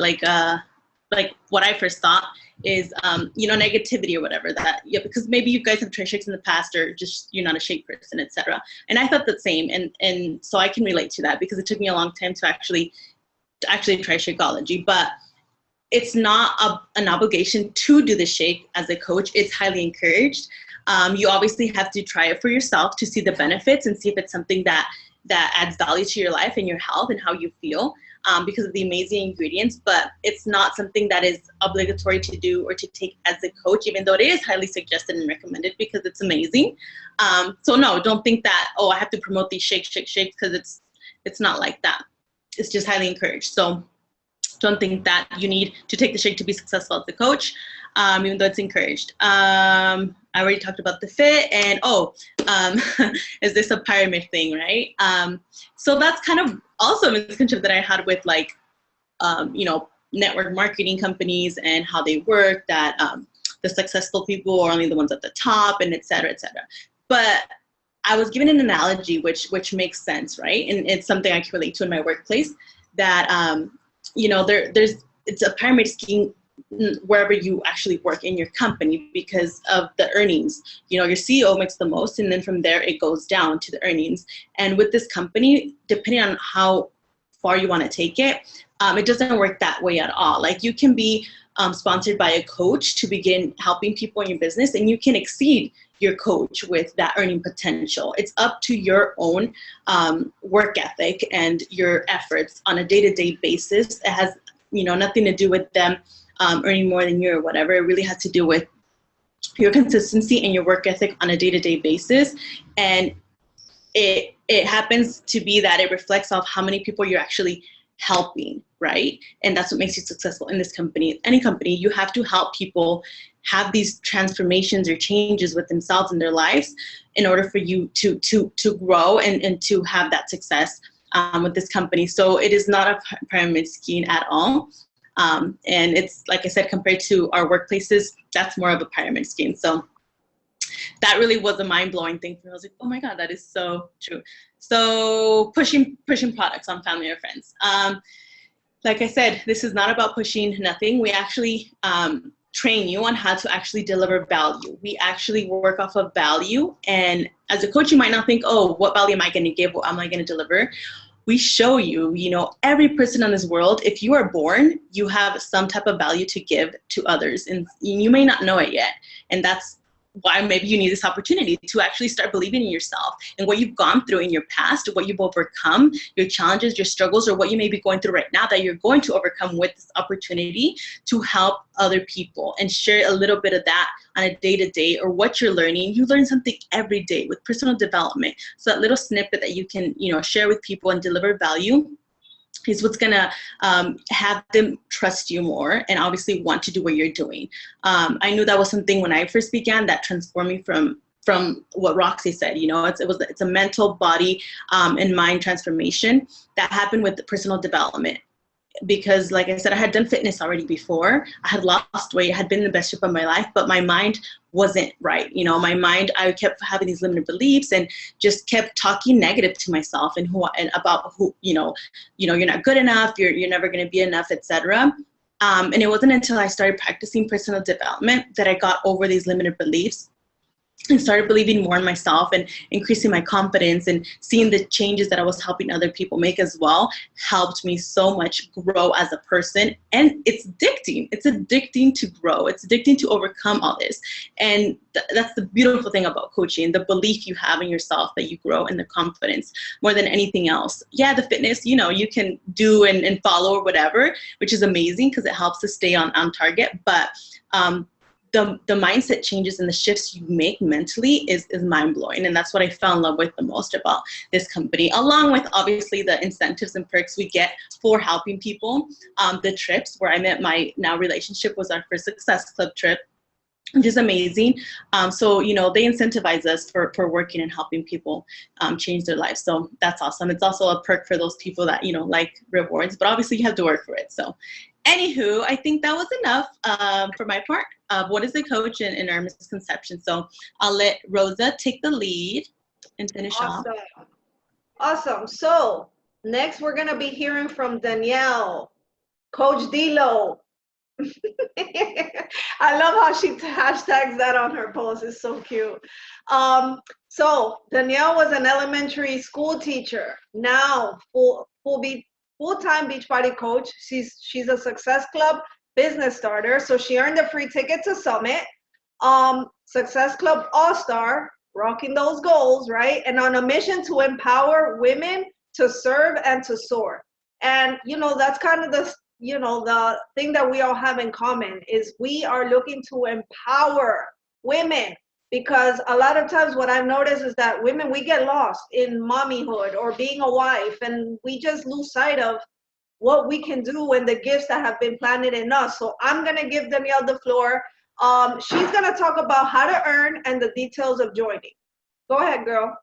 Like what I first thought is, you know, negativity or whatever, that, yeah, because maybe you guys have tried shakes in the past, or just you're not a shake person, etc. And I thought the same. And so I can relate to that, because it took me a long time to actually try Shakeology. But it's not an obligation to do the shake as a coach. It's highly encouraged. You obviously have to try it for yourself to see the benefits and see if it's something that adds value to your life and your health and how you feel, because of the amazing ingredients. But it's not something that is obligatory to do or to take as a coach, even though it is highly suggested and recommended, because it's amazing. So no, don't think that, I have to promote these shakes, because it's not like that. It's just highly encouraged. So don't think that you need to take the shake to be successful as a coach, even though it's encouraged. I already talked about the fit, and is this a pyramid thing, right? So that's kind of also a misconception that I had with, like, you know, network marketing companies and how they work, that the successful people are only the ones at the top, and et cetera, et cetera. But I was given an analogy which makes sense, right? And it's something I can relate to in my workplace, that it's a pyramid scheme wherever you actually work in your company because of the earnings. Your CEO makes the most, and then from there it goes down to the earnings. And with this company, depending on how far you want to take it, it doesn't work that way at all. Like, you can be sponsored by a coach to begin helping people in your business, and you can exceed your coach with that earning potential. It's up to your own work ethic and your efforts on a day-to-day basis. It has nothing to do with them earning more than you or whatever. It really has to do with your consistency and your work ethic on a day-to-day basis. And it happens to be that it reflects off how many people you're actually helping, right? And that's what makes you successful in this company. Any company, you have to help people have these transformations or changes with themselves in their lives in order for you to grow and to have that success with this company. So it is not a pyramid scheme at all. And it's, like I said, compared to our workplaces, that's more of a pyramid scheme. So that really was a mind-blowing thing for me. I was like, oh my God, that is so true. So pushing products on family or friends. Like I said, this is not about pushing nothing. We actually train you on how to actually deliver value. We actually work off of value. And as a coach, you might not think, oh, what value am I going to give? What am I going to deliver? We show you, every person in this world, if you are born, you have some type of value to give to others. And you may not know it yet. And that's why maybe you need this opportunity to actually start believing in yourself and what you've gone through in your past, what you've overcome, your challenges, your struggles, or what you may be going through right now that you're going to overcome with this opportunity to help other people and share a little bit of that on a day-to-day, or what you're learning. You learn something every day with personal development. So that little snippet that you can, share with people and deliver value is what's gonna have them trust you more and obviously want to do what you're doing. I knew that was something when I first began that transformed me from what Roxy said. It's a mental, body, and mind transformation that happened with the personal development. Because, like I said, I had done fitness already before. I had lost weight. I had been in the best shape of my life, but my mind wasn't right. My mind, I kept having these limited beliefs and just kept talking negative to myself and about who, you're not good enough, you're never going to be enough, etc. And it wasn't until I started practicing personal development that I got over these limited beliefs and started believing more in myself and increasing my confidence, and seeing the changes that I was helping other people make as well helped me so much grow as a person. And it's addicting. It's addicting to grow. It's addicting to overcome all this. And that's the beautiful thing about coaching, the belief you have in yourself that you grow, and the confidence more than anything else. Yeah, the fitness, you can do and follow or whatever, which is amazing because it helps to stay on target. But the mindset changes and the shifts you make mentally is mind-blowing. And that's what I fell in love with the most about this company, along with obviously the incentives and perks we get for helping people. The trips where I met my now relationship was our first Success Club trip, which is amazing. So, they incentivize us for working and helping people change their lives. So that's awesome. It's also a perk for those people that, like rewards, but obviously you have to work for it. So anywho, I think that was enough for my part of what is a coach and our misconception. So I'll let Rosa take the lead and finish off. Awesome. So next we're going to be hearing from Danielle, Coach Dilo. I love how she hashtags that on her post. It's so cute. So Danielle was an elementary school teacher, now full-time Beachbody coach. She's a Success Club business starter, so she earned a free ticket to Summit. Success Club All-Star, rocking those goals, right? And on a mission to empower women to serve and to soar. And that's kind of the thing that we all have in common is we are looking to empower women, because a lot of times what I've noticed is that women, we get lost in mommyhood or being a wife, and we just lose sight of what we can do and the gifts that have been planted in us. So I'm going to give Danielle the floor. She's going to talk about how to earn and the details of joining. Go ahead, girl.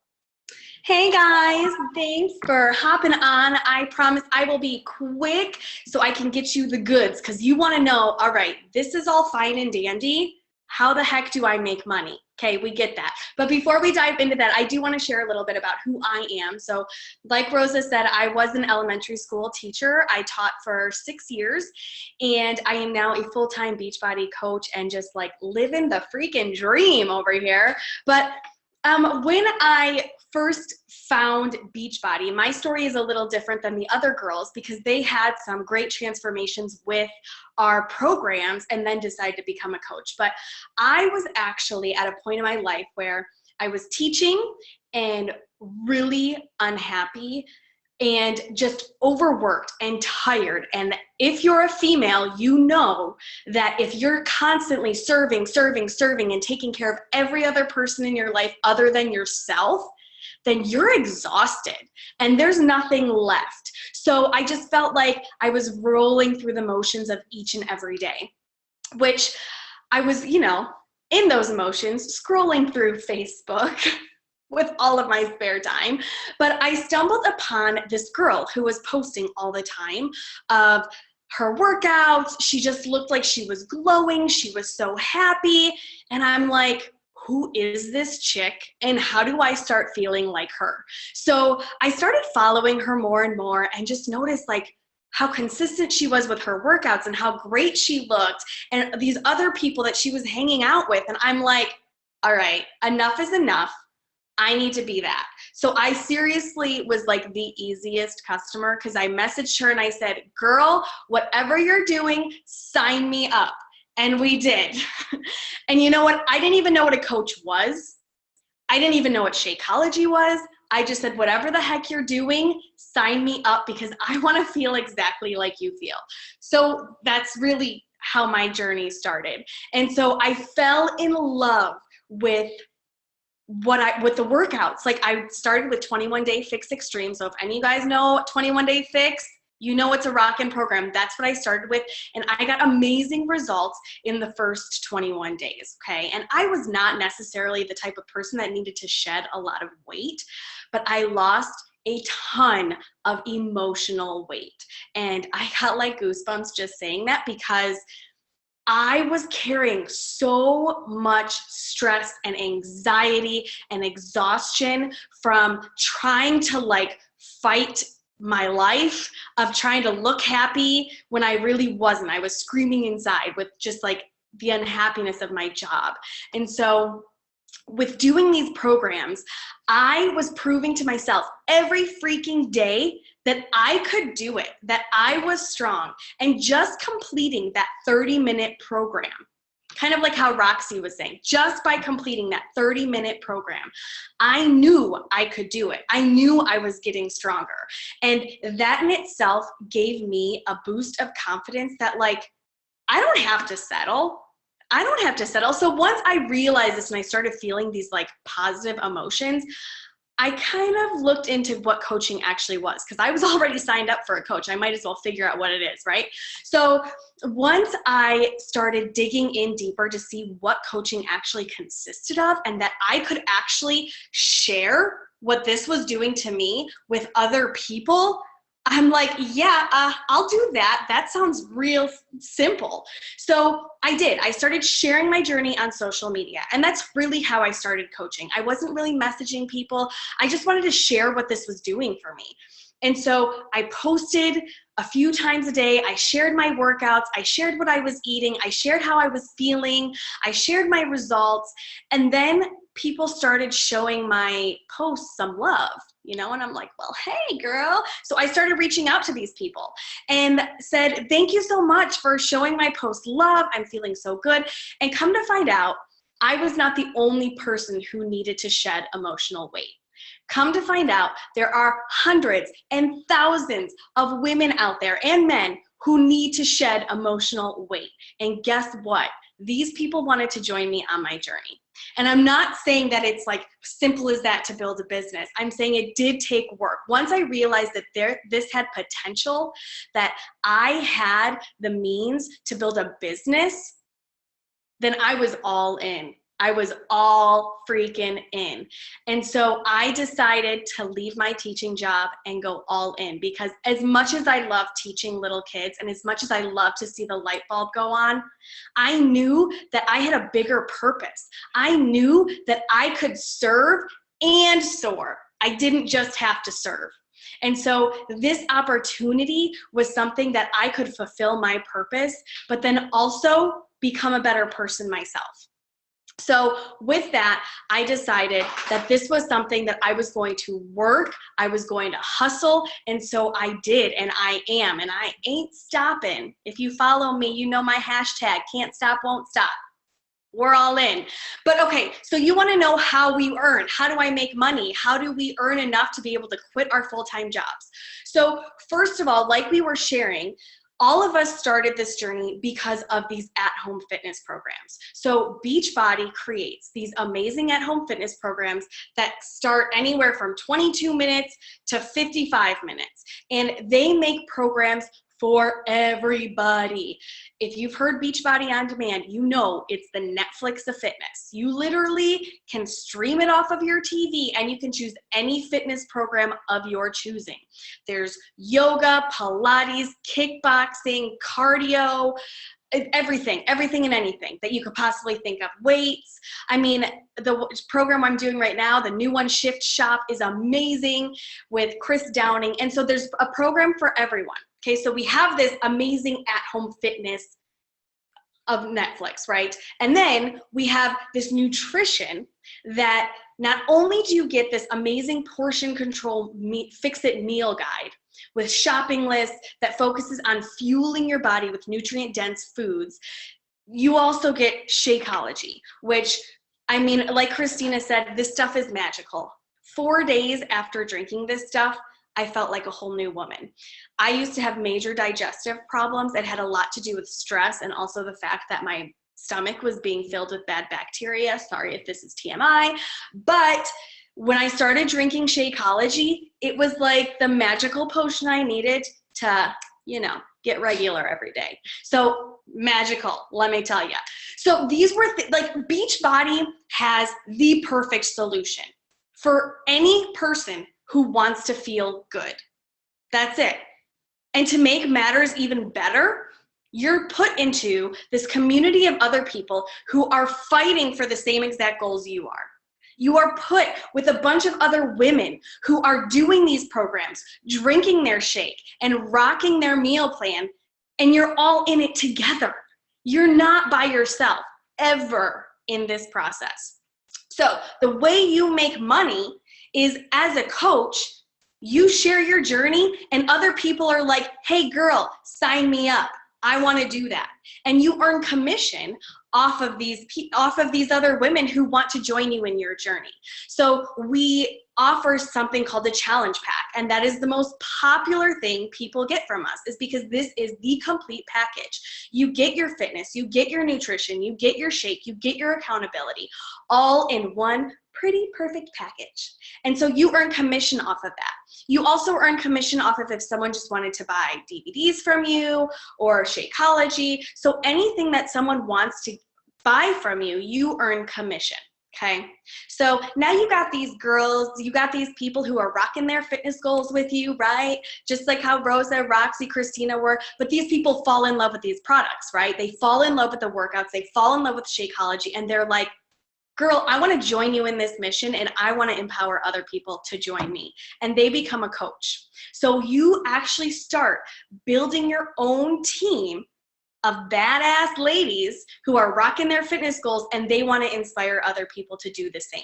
Hey guys, thanks for hopping on. I promise I will be quick so I can get you the goods because you want to know, all right, this is all fine and dandy. How the heck do I make money? Okay, we get that. But before we dive into that, I do want to share a little bit about who I am. So like Rosa said, I was an elementary school teacher. I taught for 6 years and I am now a full-time Beachbody coach and just like living the freaking dream over here. But when I first found Beachbody, my story is a little different than the other girls because they had some great transformations with our programs and then decided to become a coach. But I was actually at a point in my life where I was teaching and really unhappy and just overworked and tired. And if you're a female, you know that if you're constantly serving and taking care of every other person in your life other than yourself, then you're exhausted and there's nothing left. So I just felt like I was rolling through the motions of each and every day, which I was, you know, in those emotions, scrolling through Facebook with all of my spare time. But I stumbled upon this girl who was posting all the time of her workouts. She just looked like she was glowing. She was so happy. And I'm like, who is this chick and how do I start feeling like her? So I started following her more and more and just noticed like how consistent she was with her workouts and how great she looked and these other people that she was hanging out with. And I'm like, all right, enough is enough. I need to be that. So I seriously was like the easiest customer because I messaged her and I said, girl, whatever you're doing, sign me up. And we did. And you know what? I didn't even know what a coach was. I didn't even know what Shakeology was. I just said, whatever the heck you're doing, sign me up because I want to feel exactly like you feel. So that's really how my journey started. And so I fell in love with with the workouts. Like I started with 21 Day Fix Extreme. So if any of you guys know 21 Day Fix, you know it's a rockin' program. That's what I started with. And I got amazing results in the first 21 days, okay? And I was not necessarily the type of person that needed to shed a lot of weight, but I lost a ton of emotional weight. And I got like goosebumps just saying that because I was carrying so much stress and anxiety and exhaustion from trying to like fight my life, of trying to look happy when I really wasn't. I was screaming inside with just like the unhappiness of my job. And so with doing these programs, I was proving to myself every freaking day that I could do it, that I was strong. And just completing that 30-minute program, kind of like how Roxy was saying, just by completing that 30-minute program, I knew I could do it. I knew I was getting stronger. And that in itself gave me a boost of confidence that like, I don't have to settle. I don't have to settle. So once I realized this and I started feeling these like positive emotions, I kind of looked into what coaching actually was because I was already signed up for a coach. I might as well figure out what it is, right? So once I started digging in deeper to see what coaching actually consisted of and that I could actually share what this was doing to me with other people, I'm like, yeah, I'll do that. That sounds real simple. So I did. I started sharing my journey on social media. And that's really how I started coaching. I wasn't really messaging people. I just wanted to share what this was doing for me. And so I posted a few times a day. I shared my workouts. I shared what I was eating. I shared how I was feeling. I shared my results. And then people started showing my posts some love, you know, and I'm like, well, hey girl. So I started reaching out to these people and said, thank you so much for showing my post love. I'm feeling so good. And come to find out, I was not the only person who needed to shed emotional weight. Come to find out, there are hundreds and thousands of women out there and men who need to shed emotional weight. And guess what? These people wanted to join me on my journey. And I'm not saying that it's like simple as that to build a business. I'm saying it did take work. Once I realized that this had potential, that I had the means to build a business, then I was all in. I was all freaking in. And so I decided to leave my teaching job and go all in, because as much as I love teaching little kids and as much as I love to see the light bulb go on, I knew that I had a bigger purpose. I knew that I could serve and soar. I didn't just have to serve. And so this opportunity was something that I could fulfill my purpose, but then also become a better person myself. So with that, I decided that this was something that I was going to work, I was going to hustle, and so I did, and I am, and I ain't stopping. If you follow me, you know my hashtag, can't stop, won't stop. We're all in. But okay, so you want to know how we earn. How do I make money? How do we earn enough to be able to quit our full-time jobs? So first of all, like we were sharing, all of us started this journey because of these at-home fitness programs. So Beachbody creates these amazing at-home fitness programs that start anywhere from 22 minutes to 55 minutes. And they make programs for everybody. If you've heard Beachbody On Demand, you know it's the Netflix of fitness. You literally can stream it off of your TV and you can choose any fitness program of your choosing. There's yoga, Pilates, kickboxing, cardio, everything and anything that you could possibly think of. Weights. I mean, the program I'm doing right now, the new one, Shift Shop, is amazing with Chris Downing. And so there's a program for everyone. Okay, so we have this amazing at-home fitness of Netflix, right? And then we have this nutrition that not only do you get this amazing portion control fix-it meal guide with shopping lists that focuses on fueling your body with nutrient-dense foods, you also get Shakeology, which, I mean, like Christina said, this stuff is magical. 4 days after drinking this stuff, I felt like a whole new woman. I used to have major digestive problems that had a lot to do with stress and also the fact that my stomach was being filled with bad bacteria. Sorry if this is TMI, but when I started drinking Shakeology, it was like the magical potion I needed to, you know, get regular every day. So magical, let me tell you. So these were like Beachbody has the perfect solution for any person who wants to feel good. That's it. And to make matters even better, you're put into this community of other people who are fighting for the same exact goals you are. You are put with a bunch of other women who are doing these programs, drinking their shake and rocking their meal plan, and you're all in it together. You're not by yourself ever in this process. So the way you make money is as a coach, you share your journey and other people are like, hey girl, sign me up. I want to do that. And you earn commission off of these other women who want to join you in your journey. So we offer something called the challenge pack, and that is the most popular thing people get from us, is because this is the complete package. You get your fitness, you get your nutrition, you get your shake, you get your accountability, all in one pretty perfect package. And so you earn commission off of that. You also earn commission off of if someone just wanted to buy DVDs from you or Shakeology. So anything that someone wants to buy from you, you earn commission. Okay, so now you got these girls, you got these people who are rocking their fitness goals with you, right? Just like how Rosa, Roxy, Christina were, but these people fall in love with these products, right? They fall in love with the workouts, they fall in love with Shakeology, and they're like, girl, I want to join you in this mission and I want to empower other people to join me. And they become a coach. So you actually start building your own team of badass ladies who are rocking their fitness goals and they want to inspire other people to do the same.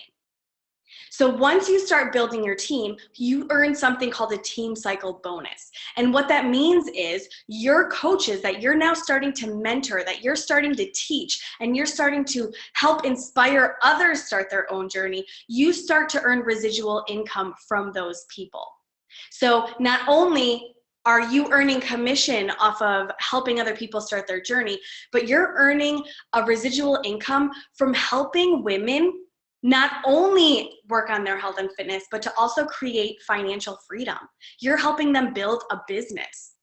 So once you start building your team, you earn something called a team cycle bonus. And what that means is your coaches that you're now starting to mentor, that you're starting to teach, and you're starting to help inspire others start their own journey, you start to earn residual income from those people. So not only are you earning commission off of helping other people start their journey, but you're earning a residual income from helping women not only work on their health and fitness, but to also create financial freedom. You're helping them build a business.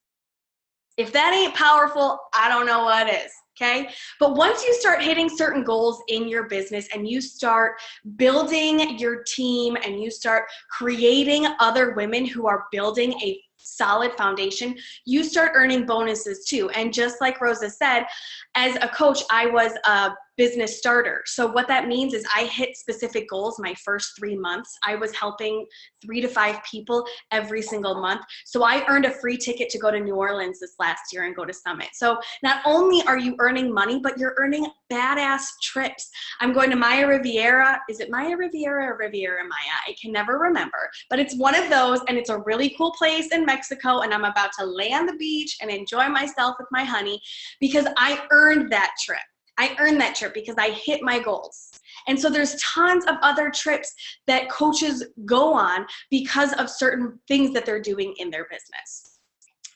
If that ain't powerful, I don't know what is, Okay. But once you start hitting certain goals in your business and you start building your team and you start creating other women who are building a solid foundation, you start earning bonuses too. And just like Rosa said, as a coach, I was a business starter. So what that means is I hit specific goals my first 3 months. I was helping 3 to 5 people every single month. So I earned a free ticket to go to New Orleans this last year and go to Summit. So not only are you earning money, but you're earning badass trips. I'm going to Maya Riviera. Is it Maya Riviera or Riviera Maya? I can never remember, but it's one of those, and it's a really cool place in Mexico, and I'm about to lay on the beach and enjoy myself with my honey because I earned that trip. I earned that trip because I hit my goals. And so there's tons of other trips that coaches go on because of certain things that they're doing in their business.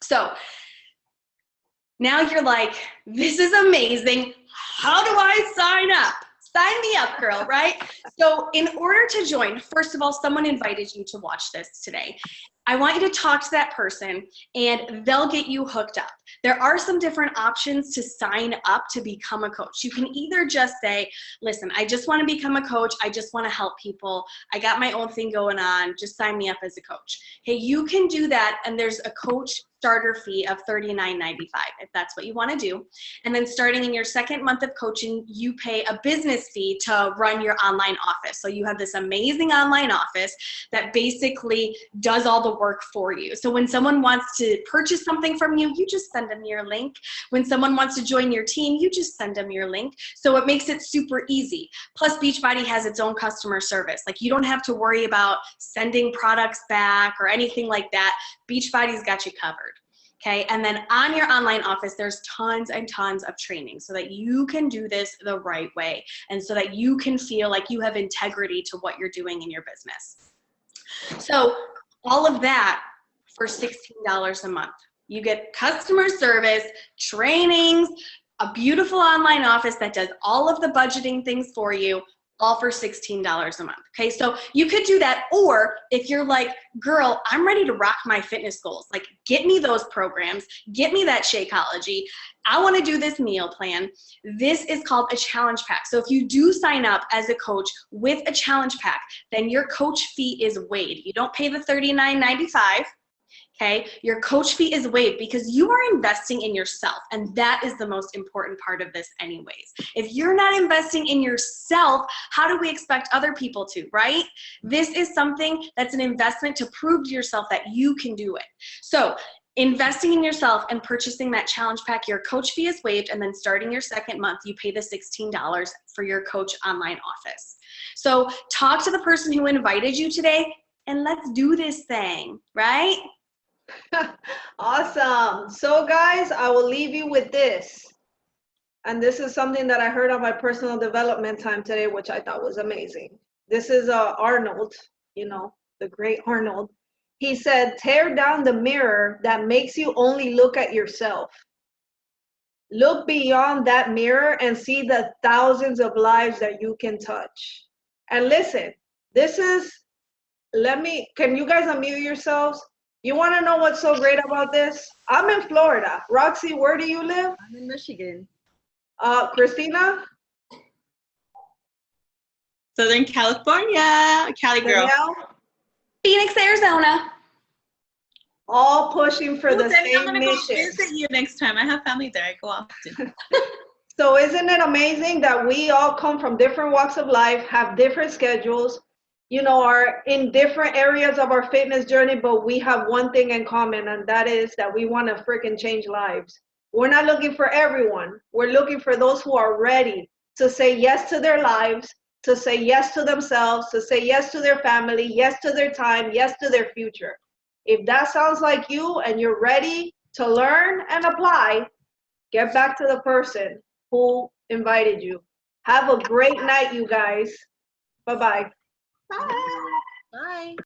So now you're like, this is amazing. How do I sign up? Sign me up, girl, right? So in order to join, first of all, someone invited you to watch this today. I want you to talk to that person and they'll get you hooked up. There are some different options to sign up to become a coach. You can either just say, listen, I just want to become a coach. I just want to help people. I got my own thing going on. Just sign me up as a coach. Hey, you can do that. And there's a coach starter fee of $39.95 if that's what you want to do. And then starting in your second month of coaching, you pay a business fee to run your online office. So you have this amazing online office that basically does all the work for you. So when someone wants to purchase something from you, you just send them your link. When someone wants to join your team, you just send them your link. So it makes it super easy. Plus Beachbody has its own customer service. Like you don't have to worry about sending products back or anything like that. Beachbody's got you covered. Okay, and then on your online office, there's tons and tons of training so that you can do this the right way and so that you can feel like you have integrity to what you're doing in your business. So all of that for $16 a month. You get customer service, trainings, a beautiful online office that does all of the budgeting things for you, all for $16 a month. Okay, so you could do that, or if you're like, girl, I'm ready to rock my fitness goals, like get me those programs, get me that Shakeology, I want to do this meal plan. This is called a challenge pack. So if you do sign up as a coach with a challenge pack, then your coach fee is waived. You don't pay the $39.95. Okay, your coach fee is waived because you are investing in yourself, and that is the most important part of this anyways. If you're not investing in yourself, how do we expect other people to, right? This is something that's an investment to prove to yourself that you can do it. So investing in yourself and purchasing that challenge pack, your coach fee is waived, and then starting your second month, you pay the $16 for your coach online office. So talk to the person who invited you today, and let's do this thing, right? Awesome. So guys, I will leave you with this. And this is something that I heard on my personal development time today, which I thought was amazing. This is Arnold, you know, the great Arnold. He said, tear down the mirror that makes you only look at yourself. Look beyond that mirror and see the thousands of lives that you can touch. And listen, this is, can you guys unmute yourselves? You want to know what's so great about this? I'm in Florida. Roxy, where do you live? I'm in Michigan. Christina? Southern California, Cali girl. Danielle? Phoenix, Arizona. All pushing for the Danny, I'm same gonna go mission. visit you next time. I have family there. I go often. So isn't it amazing that we all come from different walks of life, have different schedules, you know, are in different areas of our fitness journey, but we have one thing in common, and that is that we want to freaking change lives. We're not looking for everyone. We're looking for those who are ready to say yes to their lives, to say yes to themselves, to say yes to their family, yes to their time, yes to their future. If that sounds like you and you're ready to learn and apply, get back to the person who invited you. Have a great night, you guys. Bye-bye. Bye. Bye.